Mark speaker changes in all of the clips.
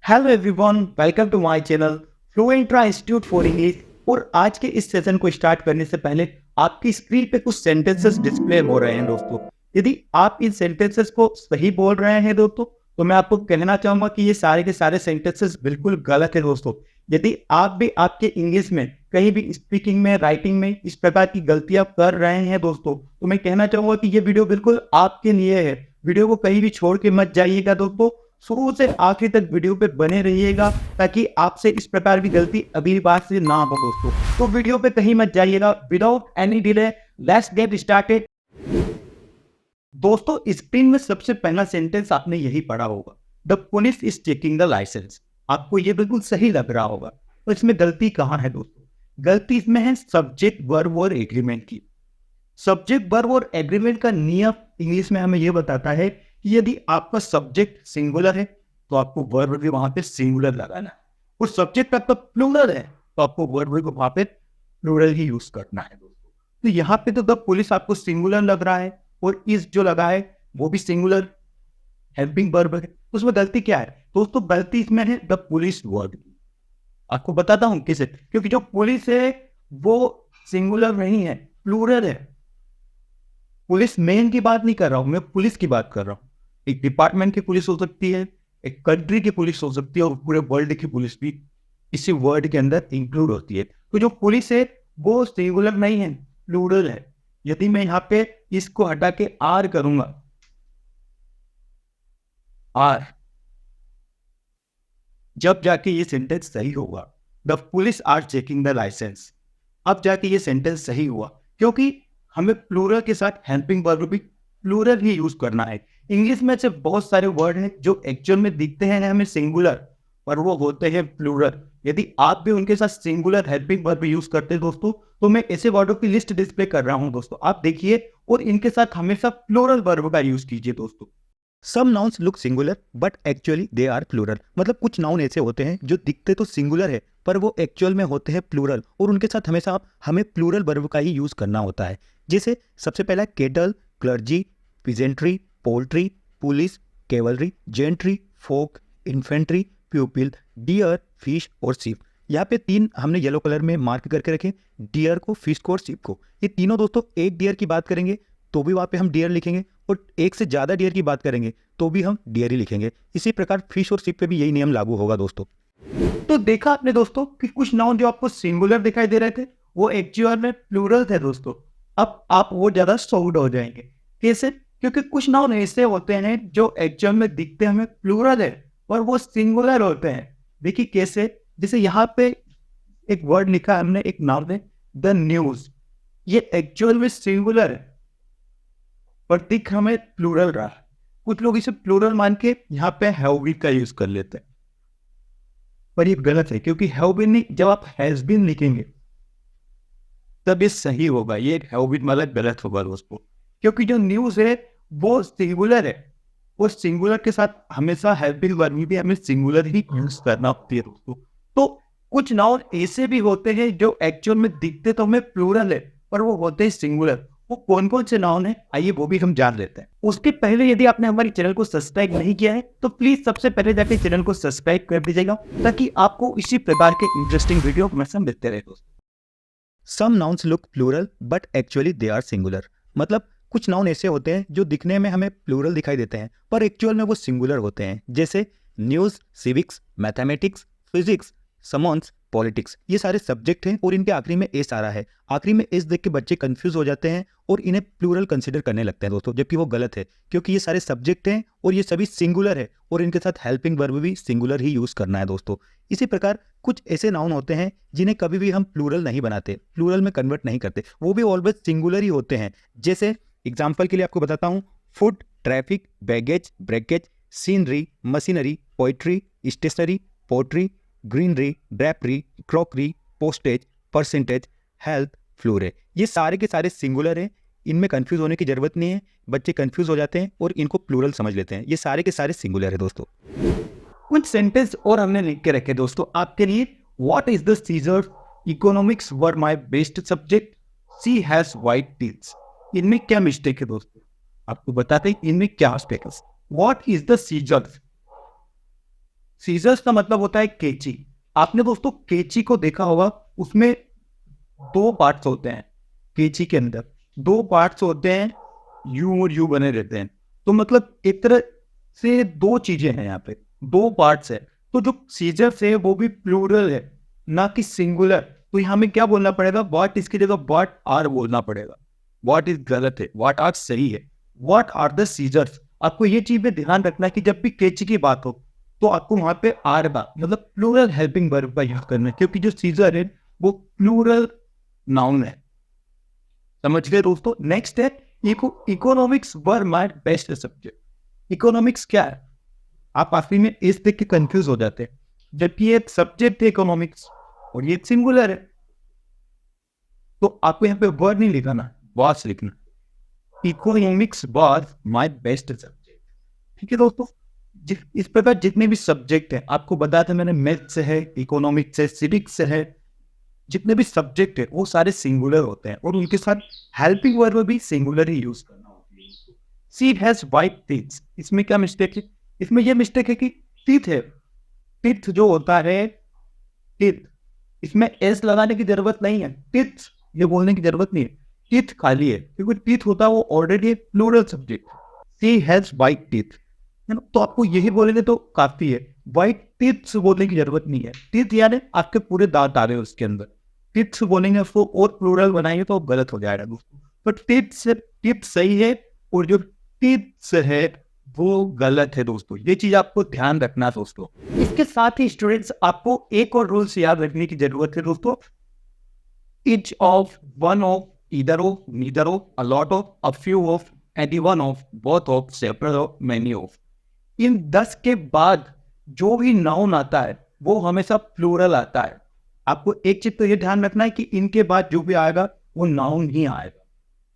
Speaker 1: Hello everyone, welcome to my channel Fluentra institute for English. और आज के इस सेशन को स्टार्ट करने से पहले आपकी स्क्रीन पे कुछ सेंटेंसेस डिस्प्ले हो रहे हैं दोस्तों। यदि आप इन सेंटेंसेस को सही बोल रहे हैं दोस्तों, तो मैं आपको कहना चाहूंगा कि ये सारे के सारे सेंटेंसेस बिल्कुल गलत है दोस्तों। यदि आप भी आपके इंग्लिश में कहीं भी स्पीकिंग में, राइटिंग में इस प्रकार की गलतियां कर रहे हैं दोस्तों, तो मैं कहना चाहूंगा कि ये वीडियो बिल्कुल आपके लिए है। वीडियो को कहीं भी छोड़ के मत जाइएगा दोस्तों, शुरू से आखिर तक वीडियो पे बने रहिएगा ताकि आपसे इस प्रकार की गलती अगली बार से ना हो दोस्तों। तो वीडियो पे कहीं मत जाइएगा। Without any delay let's get started. दोस्तों, स्क्रीन में सबसे पहला सेंटेंस आपने यही पढ़ा होगा, the police is checking the licence. आपको ये बिल्कुल सही लग रहा होगा। तो इसमें गलती कहाँ है दोस्तों? गलती इसमें है सब्जेक्ट, वर्ब और एग्रीमेंट की। सब्जेक्ट, वर्ब और एग्रीमेंट का नियम इंग्लिश में हमें यह बताता है कि यदि आपका सब्जेक्ट सिंगुलर है तो आपको वर्ब भी वहां पे सिंगुलर लगाना है, और सब्जेक्ट आपका प्लूरल है तो आपको वर्ब भी वहां पे प्लूरल ही यूज करना है दोस्तों। तो यहाँ पे तो द पुलिस आपको सिंगुलर लग रहा है और इस जो लगा है वो भी सिंगुलर हेल्पिंग वर्ब है। उसमें गलती क्या है दोस्तों? गलती इसमें है द पुलिस वर्ब की। आपको बताता हूं किसे, क्योंकि जो पुलिस है वो सिंगुलर नहीं है, प्लूरल है। पुलिस मैन की बात नहीं कर रहा हूं, मैं पुलिस की बात कर रहा हूं। एक डिपार्टमेंट की पुलिस हो सकती है, एक कंट्री की पुलिस हो सकती है, और पूरे वर्ल्ड की पुलिस भी इसी वर्ड के अंदर इंक्लूड होती है। तो जो पुलिस है वो सिंगुलर नहीं है, प्लूरल है। यदि मैं यहाँ पे इसको हटा के आर करूंगा, आर, जब जाके ये सेंटेंस सही होगा। The police are checking the licence, अब जाके ये सेंटेंस सही हुआ, क्योंकि हमें प्लूरल के साथ हेल्पिंग वर्ब भी प्लूरल ही यूज करना है। इंग्लिश में ऐसे बहुत सारे वर्ड हैं जो एक्चुअल में दिखते हैं हमें सिंगुलर, पर वो होते हैं प्लूरल। यदि आप भी उनके साथ सिंगुलर हेल्पिंग वर्ब यूज करते हैं दोस्तों, तो मैं ऐसे वर्डों की लिस्ट डिस्प्ले कर रहा हूं दोस्तों, आप देखिए, और इनके साथ हमेशा प्लूरल वर्ब का यूज कीजिए दोस्तों।
Speaker 2: Some nouns look singular but actually they are plural. मतलब कुछ नाउन ऐसे होते हैं जो दिखते तो सिंगुलर है पर वो एक्चुअल में होते हैं प्लूरल, और उनके साथ हमेशा हमें प्लूरल वर्ब का ही यूज करना होता है। जैसे सबसे पहला cattle, clergy, peasantry, poultry, police, cavalry, gentry, folk, infantry, pupil, deer, fish और शिप। यहाँ पे तीन हमने येलो कलर में मार्क करके रखे, डियर को, फिश को और शिप को। ये तीनों दोस्तों एक डियर की बात करेंगे तो भी वहाँ पे हम डियर लिखेंगे, और एक से ज़्यादा डियर की बात करेंगे तो भी हम डियर ही लिखेंगे। इसी प्रकार फिश और शिप पे भी यही नियम लागू होगा दोस्तों।
Speaker 1: तो देखा आपने दोस्तों कि कुछ नाउन जो आपको सिंगुलर दिखाई दे रहे थे वो एक्चुअल में प्लूरल थे दोस्तों। अब आप वो ज्यादा सॉल्ड हो जाएंगे। कैसे? क्योंकि कुछ नाउन ऐसे होते हैं जो एक्चुअल में दिखते हमें प्लूरल है और वो सिंगुलर होते हैं। देखिए कैसे? जैसे यहाँ पे एक वर्ड लिखा है हमने, एक नाउन है द न्यूज। ये एक्चुअल में सिंगुलर है पर दिख हमें प्लूरल रहा है। कुछ लोग इसे प्लूरल मान के यहाँ पे हैव बीन का यूज कर लेते हैं, पर ये गलत है, क्योंकि हैव बीन नहीं, जब आप हैज बीन लिखेंगे तब ये सही होगा। ये हैव बीन मतलब गलत होगा दोस्तों, क्योंकि जो न्यूज है वो सिंगुलर है, वो सिंगुलर के साथ हमेशा हेल्पिंग वर्ब भी हमें सिंगुलर ही यूज करना होती है दोस्तों। तो कुछ नाउन ऐसे भी होते हैं जो एक्चुअल में दिखते तो हमें प्लूरल है पर वो होते हैं सिंगुलर। वो कौन कौन से नाउन है आइए वो भी हम जान लेते हैं। उसके पहले यदि आपने हमारे चैनल को सब्सक्राइब नहीं किया है तो प्लीज सबसे पहले जाके चैनल को सब्सक्राइब कर दीजिएगा, ताकि आपको इसी प्रकार के इंटरेस्टिंग वीडियो हमेशा मिलते रहे दोस्तों।
Speaker 2: Some nouns look plural but actually they are singular. मतलब कुछ नाउन ऐसे होते हैं जो दिखने में हमें प्लूरल दिखाई देते हैं पर एक्चुअल में वो सिंगुलर होते हैं। जैसे news, civics, mathematics, physics, समॉन्स, politics. ये सारे सब्जेक्ट हैं और इनके आखिरी में एस आ रहा है। आखिरी में एस देख के बच्चे कंफ्यूज हो जाते हैं और इन्हें प्लूरल कंसिडर करने लगते हैं दोस्तों, जबकि वो गलत है, क्योंकि ये सारे सब्जेक्ट हैं और ये सभी सिंगुलर है और इनके साथ हेल्पिंग वर्ब भी सिंगुलर ही यूज करना है दोस्तों। इसी प्रकार कुछ ऐसे नाउन होते हैं जिन्हें कभी भी हम प्लूरल नहीं बनाते, प्लूरल में कन्वर्ट नहीं करते, वो भी ऑलवेज सिंगुलर ही होते हैं। जैसे एग्जाम्पल के लिए आपको बताता हूँ, food, traffic, baggage, breakage, scenery, machinery, poetry, stationery, pottery, greenery, drapery, crockery, postage, percentage, health, flora. ये सारे के सारे सिंगुलर हैं, इनमें कंफ्यूज होने की जरूरत नहीं है। बच्चे कंफ्यूज हो जाते हैं और इनको प्लूरल समझ लेते हैं। ये सारे के सारे सिंगुलर है दोस्तों।
Speaker 1: कुछ सेंटेंस और हमने लिख के रखे दोस्तों आपके लिए। What is the scissor? Economics were my best subject. She has white teeth. इनमें क्या मिस्टेक है दोस्तों? आपको बताते हैं इनमें क्या मिस्टेक है। What is the scissor? Scissors का मतलब होता है कैंची। आपने दोस्तों कैंची को देखा होगा, उसमें दो पार्ट्स होते हैं। कैंची के अंदर दो पार्ट्स होते हैं, यू और यू बने रहते हैं। तो मतलब एक तरह से दो चीजें हैं, यहाँ पे दो पार्ट्स है। तो जो सीजर्स है वो भी प्लूरल है, ना कि सिंगुलर। तो यहाँ में क्या बोलना पड़ेगा, व्हाट इसकी जगह व्हाट आर बोलना पड़ेगा। व्हाट इज गलत है, व्हाट आर सही है। What are the scissors. आपको ये चीज में ध्यान रखना है कि जब भी कैंची की बात हो तो आपको वहां पे आर का मतलब प्लूरल हेल्पिंग वर्ब का यूज करना है, क्योंकि जो सीजर है वो प्लूरल नाउन है। समझ गए दोस्तों। नेक्स्ट है economics were my best subject. Economics क्या है, आप आखिरी में इस देख के कंफ्यूज हो जाते हैं, जबकि ये एक सब्जेक्ट है इकोनॉमिक्स और ये सिंगुलर है। तो आपको यहाँ पे वर्ड नहीं लिखना, वाज लिखना। Economics was my best subject. ठीक है दोस्तों। इस प्रकार जितने भी सब्जेक्ट हैं, आपको बताया था मैंने, मैथ्स है, इकोनॉमिक्स है, सिविक्स है, जितने भी सब्जेक्ट है वो सारे सिंगुलर होते हैं और उनके साथ हेल्पिंग वर्ब भी सिंगुलर ही यूज करना होता है। सी हैज वाइट टीथ। इसमें क्या मिस्टेक है, इसमें यह मिस्टेक है कि टीथ है, टीथ जो होता है टीथ, इसमें एस लगाने की जरूरत नहीं है। टीथ ये बोलने की जरूरत नहीं है, टीथ खाली है, क्योंकि टीथ होता है वो already plural subject. She has white teeth है ना, तो आपको यही बोलेंगे तो काफी है। वाइट टीथ बोलने की जरूरत नहीं है। टीथ यानी आपके पूरे दांत आ रहे हैं उसके अंदर। टीथ बोलेंगे उसको और प्लूरल बनाएंगे तो गलत हो जाएगा दोस्तों। तो टीथ सही है और जो टीथ है वो गलत है दोस्तों। ये चीज आपको ध्यान रखना दोस्तों। इसके साथ ही स्टूडेंट्स आपको एक और रूल से याद रखने की जरूरत है दोस्तों। each of, one of, either of, neither of, a lot of, a few of, any one of, both of, several of, many of। इन 10 के बाद जो भी नाउन आता है वो हमेशा प्लूरल आता है। आपको एक चीज तो ये ध्यान रखना है कि इनके बाद जो भी आएगा वो नाउन ही आएगा।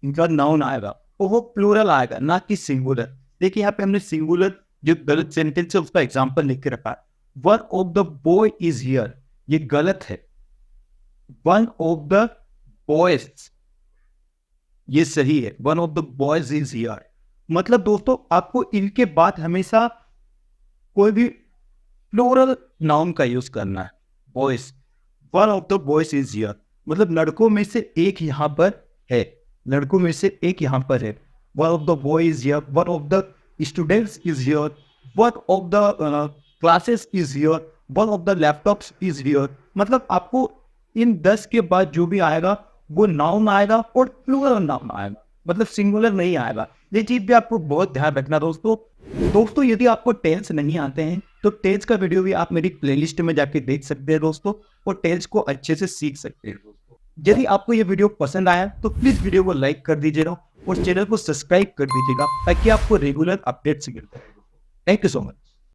Speaker 1: इनका नाउन आएगा और वो प्लूरल आएगा, ना कि सिंगुलर। देखिए यहाँ पे हमने सिंगुलर जो गलत सेंटेंस है उसका एग्जाम्पल लिख के रखा है। One of the boy is here, ये गलत है। वन ऑफ द बॉयज ये सही है। One of the boys is here. मतलब दोस्तों आपको इनके बाद हमेशा कोई भी प्लूरल नाउन का यूज करना है। Boys, one of the boys is here, मतलब लड़कों में से एक यहाँ पर है, लड़कों में से एक यहाँ पर है। One of the boy is here, one of the students is here, one of the classes is here, one of the laptops is here. मतलब आपको इन 10 के बाद जो भी आएगा वो नाउन आएगा और प्लूरल नाउन आएगा, मतलब सिंगुलर नहीं आएगा। ये चीज भी आपको बहुत ध्यान रखना दोस्तों। यदि आपको टेंस नहीं आते हैं तो टेंस का वीडियो भी आप मेरी प्लेलिस्ट में जाके देख सकते हैं दोस्तों, और टेंस को अच्छे से सीख सकते हैं दोस्तों। यदि आपको ये वीडियो पसंद आया तो प्लीज वीडियो को लाइक कर दीजिएगा और चैनल को सब्सक्राइब कर दीजिएगा ताकि आपको रेगुलर अपडेट्स मिलते हैं। Thank you so much.